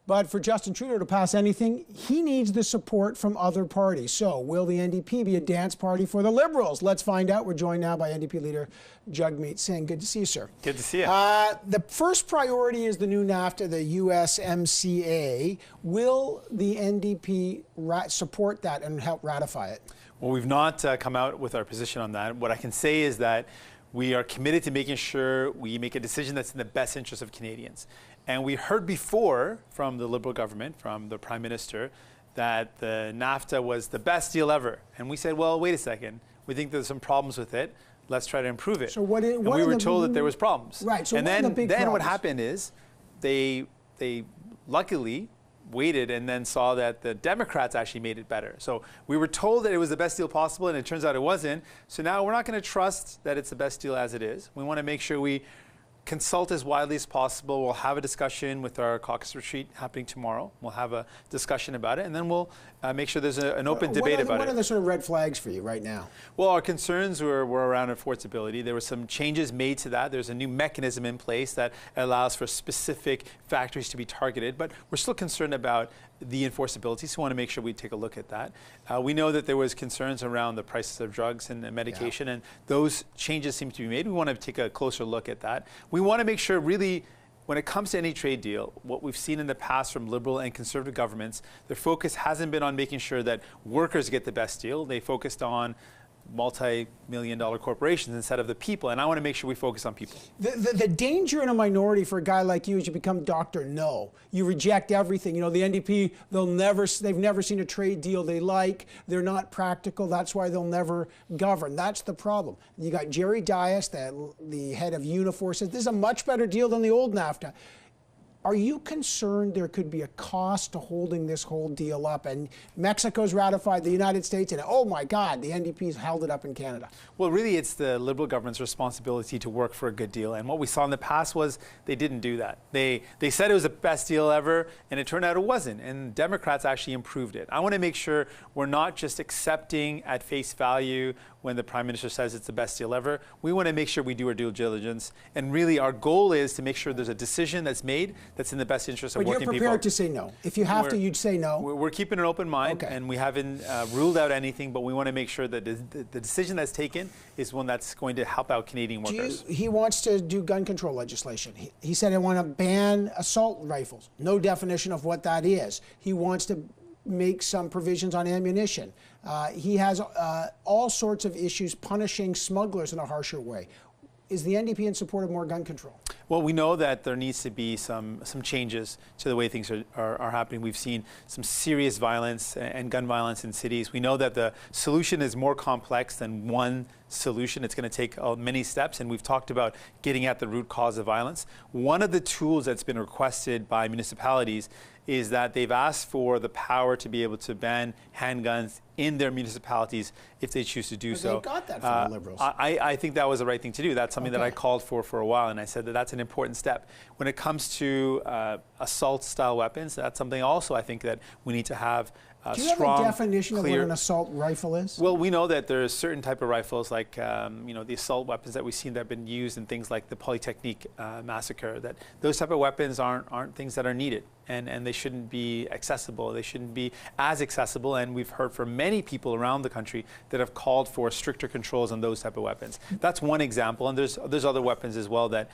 But for Justin Trudeau to pass anything, he needs the support from other parties. So will the NDP be a dance party for the Liberals? Let's find out. We're joined now by NDP Leader Jagmeet Singh. Good to see you, sir. Good to see you. The first priority is the new NAFTA, the USMCA. Will the NDP support that and help ratify it? Well, we've not come out with our position on that. What I can say is that we are committed to making sure we make a decision that's in the best interest of Canadians. And we heard before from the Liberal government, from the Prime Minister, that the NAFTA was the best deal ever. And we said, well, wait a second. We think there's some problems with it. Let's try to improve it. So what and we were told that there was problems. Right. So and then what happened is they luckily waited and then saw that the Democrats actually made it better. So we were told that it was the best deal possible, and it turns out it wasn't. So now we're not going to trust that it's the best deal as it is. We want to make sure we consult as widely as possible. We'll have a discussion with our caucus retreat happening tomorrow. We'll have a discussion about it, and then we'll make sure there's an open debate about it. What are the sort of red flags for you right now? Well, our concerns were around enforceability. There were some changes made to that. There's a new mechanism in place that allows for specific factories to be targeted, but we're still concerned about the enforceability, so we want to make sure we take a look at that. We know that there was concerns around the prices of drugs and medication, and those changes seem to be made. We want to take a closer look at that. We want to make sure, really, when it comes to any trade deal, what we've seen in the past from Liberal and Conservative governments, their focus hasn't been on making sure that workers get the best deal. They focused on multi-million-dollar corporations instead of the people, and I want to make sure we focus on people. The danger in a minority for a guy like you is you become Dr. No. You reject everything. You know, the NDP, they've never seen a trade deal they like. They're not practical. That's why they'll never govern. That's the problem. You got Jerry Dias, the head of Unifor, says this is a much better deal than the old NAFTA. Are you concerned there could be a cost to holding this whole deal up? And Mexico's ratified, the United States, and oh my God, the NDP's held it up in Canada. Well, really, it's the Liberal government's responsibility to work for a good deal. And what we saw in the past was they didn't do that. They said it was the best deal ever, and it turned out it wasn't. And Democrats actually improved it. I want to make sure we're not just accepting at face value when the Prime Minister says it's the best deal ever. We want to make sure we do our due diligence. And really, our goal is to make sure there's a decision that's made that's in the best interest of working people. But you're prepared to say no. If you have to, you'd say no. We're keeping an open mind, and we haven't ruled out anything, but we want to make sure that the decision that's taken is one that's going to help out Canadian workers. He wants to do gun control legislation. He said, I want to ban assault rifles. No definition of what that is. He wants to make some provisions on ammunition. He has all sorts of issues punishing smugglers in a harsher way. Is the NDP in support of more gun control? Well, we know that there needs to be some changes to the way things are happening. We've seen some serious violence and gun violence in cities. We know that the solution is more complex than one solution. It's going to take many steps, and we've talked about getting at the root cause of violence. One of the tools that's been requested by municipalities is that they've asked for the power to be able to ban handguns in their municipalities if they choose to do so. They got that from the Liberals. I think that was the right thing to do. That's something that I called for a while, and I said that that's an important step. When it comes to assault-style weapons, that's something also I think that we need to have do you have a definition of what an assault rifle is? Well, we know that there's certain type of rifles, like the assault weapons that we've seen that have been used in things like the Polytechnique massacre. That those type of weapons aren't things that are needed, and they shouldn't be accessible. They shouldn't be as accessible. And we've heard from many people around the country that have called for stricter controls on those type of weapons. That's one example, and there's other weapons as well that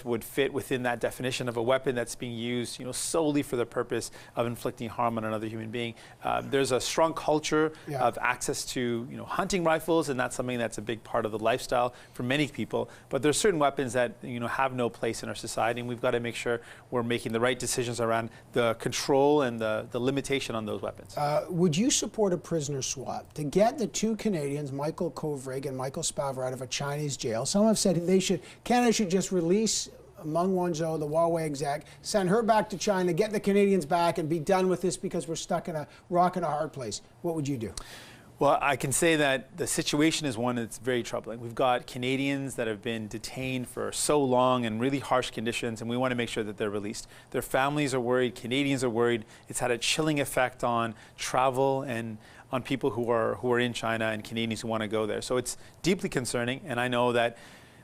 would fit within that definition of a weapon that's being used, solely for the purpose of inflicting harm on another human being. There's a strong culture of access to hunting rifles, and that's something that's a big part of the lifestyle for many people. But there's certain weapons that have no place in our society, and we've got to make sure we're making the right decisions around the control and the limitation on those weapons. Would you support a prisoner swap to get the two Canadians, Michael Kovrig and Michael Spavor, out of a Chinese jail? Some have said Canada should just release Meng Wanzhou, the Huawei exec, send her back to China, get the Canadians back, and be done with this because we're stuck in a rock and a hard place. What would you do? Well, I can say that the situation is one that's very troubling. We've got Canadians that have been detained for so long in really harsh conditions, and we want to make sure that they're released. Their families are worried, Canadians are worried. It's had a chilling effect on travel and on people who are in China and Canadians who want to go there. So it's deeply concerning, and I know that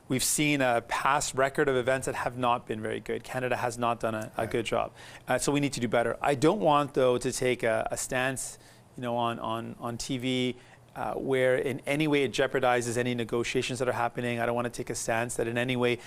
We've seen a past record of events that have not been very good. Canada has not done a good job. So we need to do better. I don't want, though, to take a stance, on TV where in any way it jeopardizes any negotiations that are happening. I don't want to take a stance that in any way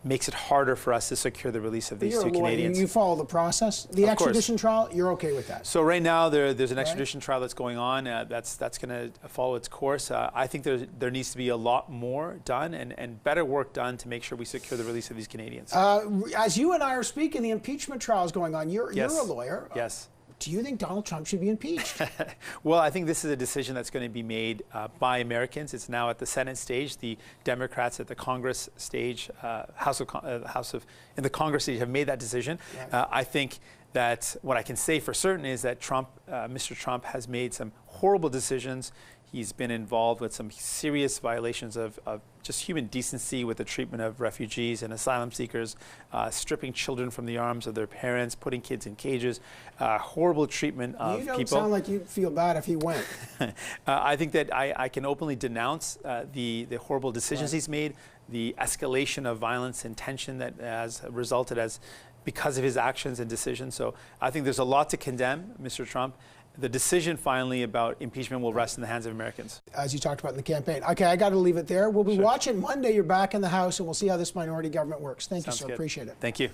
makes it harder for us to secure the release of these two Canadians. You follow the process. The extradition trial, you're okay with that? So right now there's an extradition trial that's going on. That's going to follow its course. I think there needs to be a lot more done and better work done to make sure we secure the release of these Canadians. As you and I are speaking, the impeachment trial is going on. You're a lawyer. Yes. Do you think Donald Trump should be impeached? Well, I think this is a decision that's going to be made by Americans. It's now at the Senate stage. The Democrats at the Congress stage, in the Congress stage, have made that decision. Yeah. I think that what I can say for certain is that Mr. Trump has made some horrible decisions. He's been involved with some serious violations of just human decency with the treatment of refugees and asylum seekers, stripping children from the arms of their parents, putting kids in cages, horrible treatment of people. You don't sound like you'd feel bad if he went. I think that I can openly denounce the horrible decisions he's made, the escalation of violence and tension that has resulted because of his actions and decisions. So I think there's a lot to condemn Mr. Trump. The decision finally about impeachment will rest in the hands of Americans. As you talked about in the campaign. Okay, I got to leave it there. We'll be watching Monday. You're back in the House, and we'll see how this minority government works. Thank you, sir. Appreciate it. Thank you.